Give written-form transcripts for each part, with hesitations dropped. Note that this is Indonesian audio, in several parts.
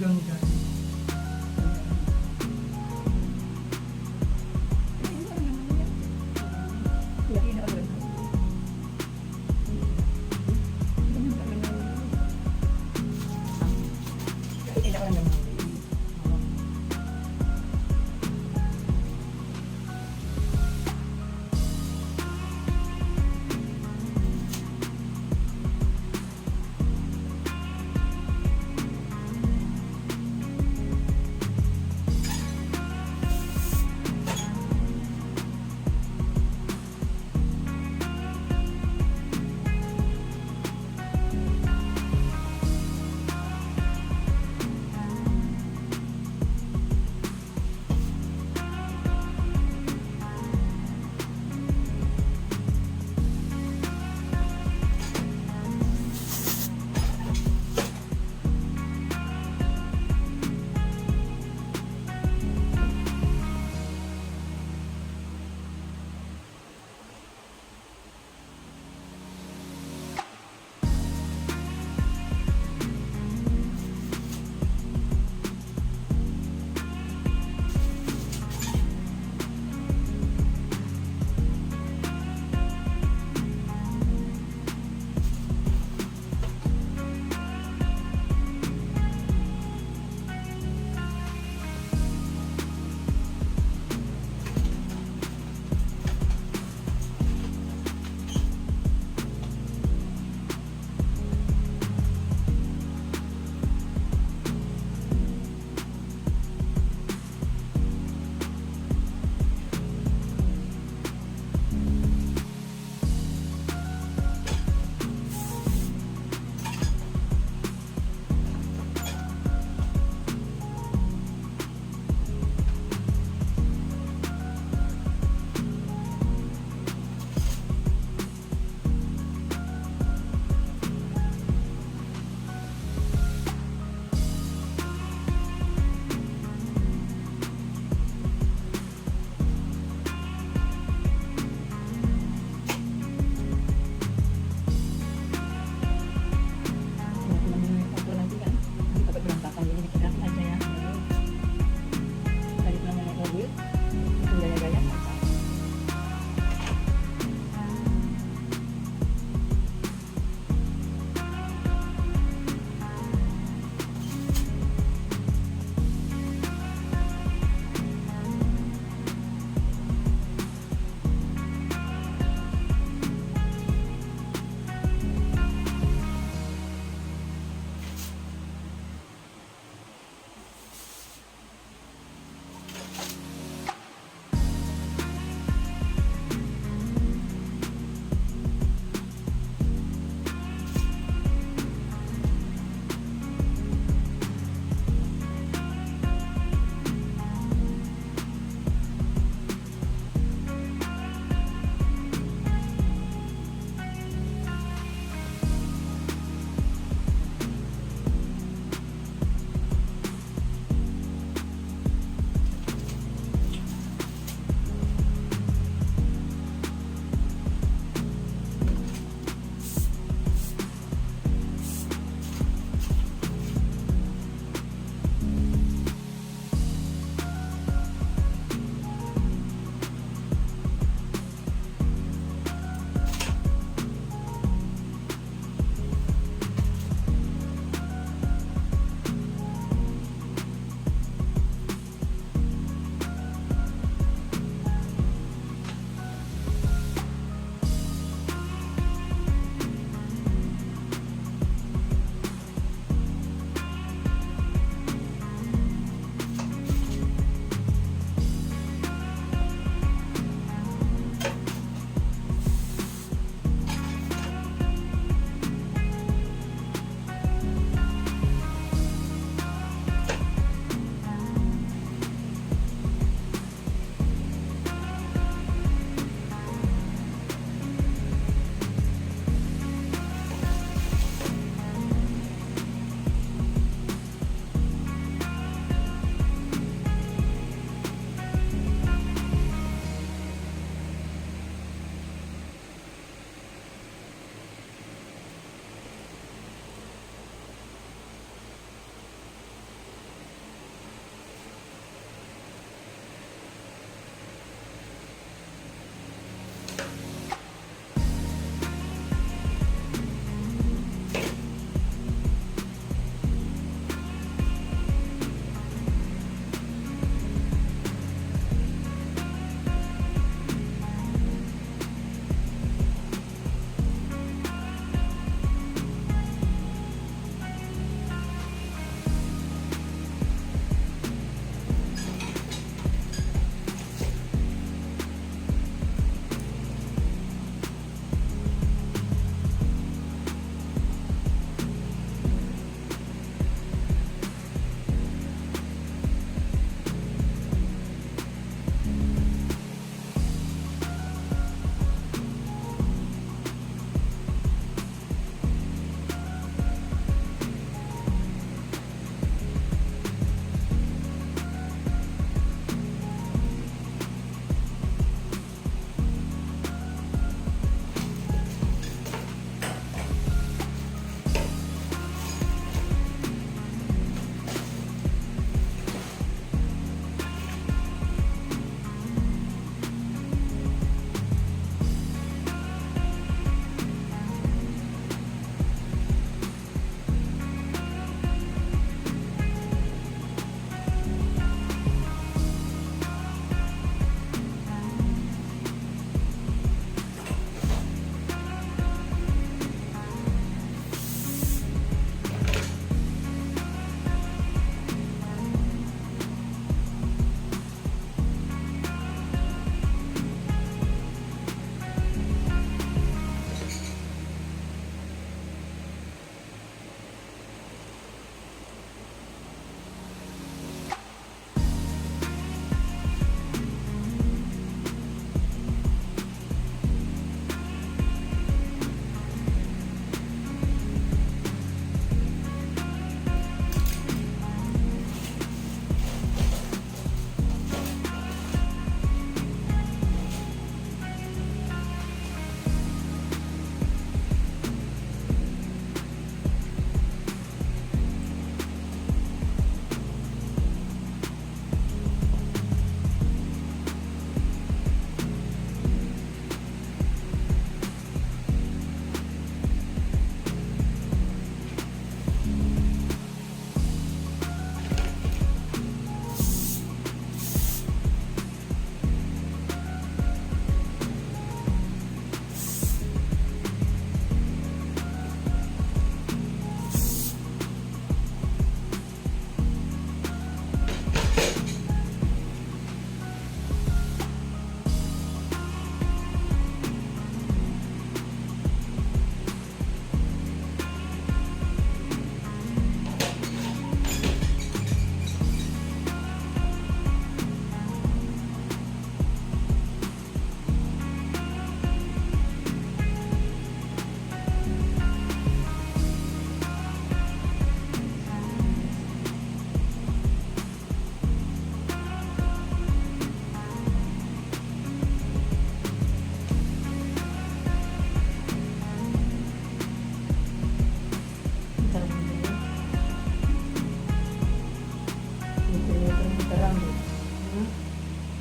Gangga.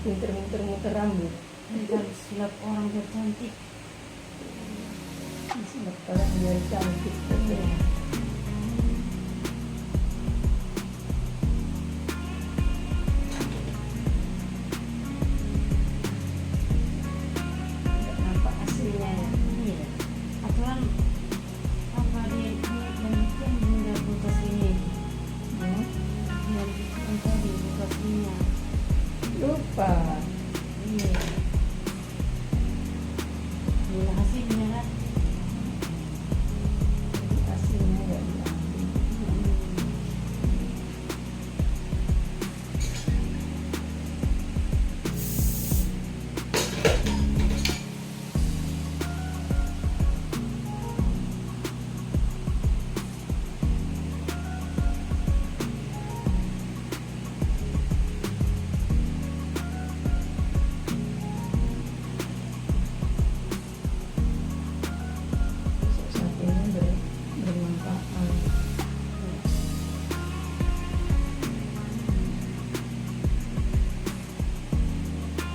pinter-pinter muter rambut. Kalau sulap orang biar cantik. Sulap orang biar cantik. Iya. Nggak nampak aslinya ya. Iya. Aturan apa dia yang hingga bekas ini. Yang tadi bekasnya. Lupa. Iya. Gila hasilnya kan. Aslinya nggak diambil. Satunya bermanfaat.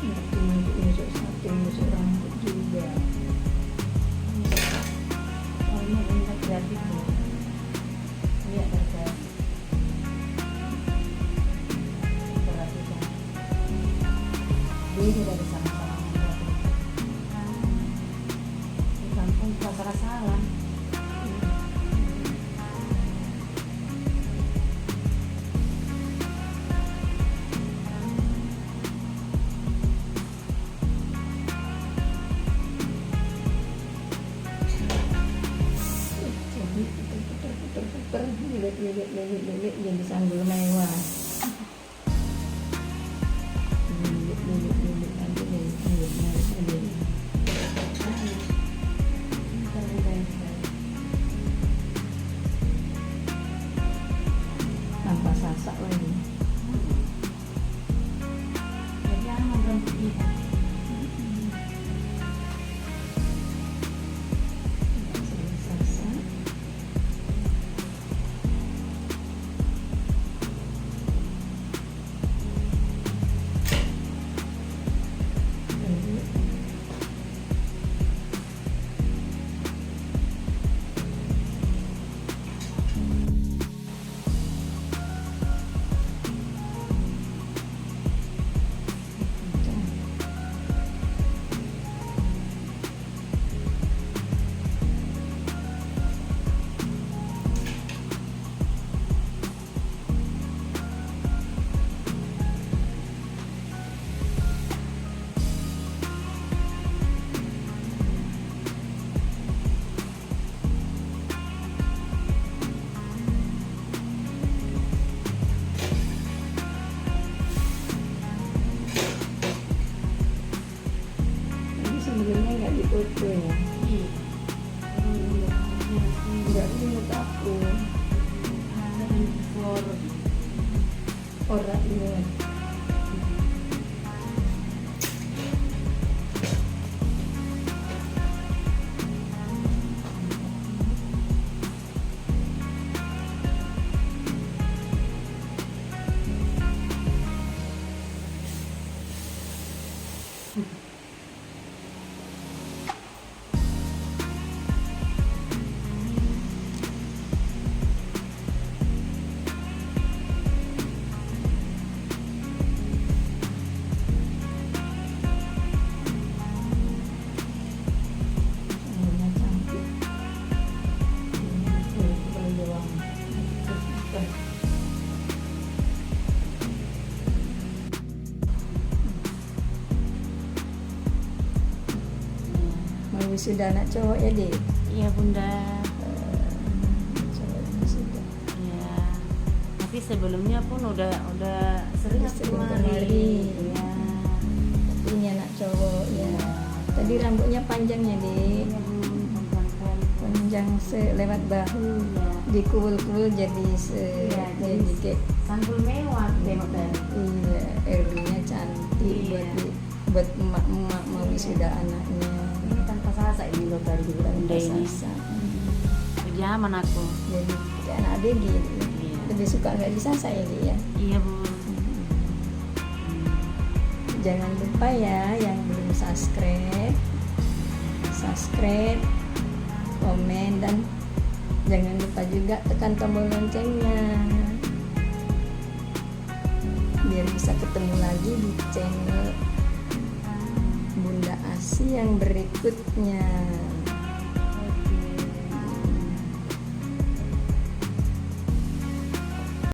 Nggak cuma untuk nusuk sate, nusuk rambut juga. Soalnya enak kreatif loh. Iya harga. Perhatikan. Dia tidak bersama-sama membuat itu. Di kampung salah. Jadi puter-puter lilit jadi sanggul mewah. Lilit aja lilit. Tanpa sasak lagi. Jadi aman rambut kita. Sasak. Ini sebenarnya nggak dipoto ya. Iya. Nggak ingat aku. Orang ini. Sanggulnya cantik. Berjuang. Mau wisuda anak cowok ya dek. Iya bunda. Cowok wisuda. Ya. Tapi sebelumnya pun udah sering aku Sering kemari. kemari. Ya. Ini anak cowok ya. Tadi rambutnya panjangnya dek. Iya bun, panjangkan. Panjang selewat bahu. Iya. Dikul-kul jadi Iya, jadi kayak sanggul mewah tengok tadi. iya, Erlinya cantik Iya. buat emak-emak mau wisuda anaknya. Ini tanpa sasa ini loh tadi juga bunda ini. Sasa. Zaman aku. Jadi kayak anak adik gitu. Iya. Lebih suka nggak disasa ya dia. Iya bun. Jangan lupa ya yang belum subscribe, komen, dan jangan lupa juga tekan tombol loncengnya biar bisa ketemu lagi di channel Bunda Asi yang berikutnya.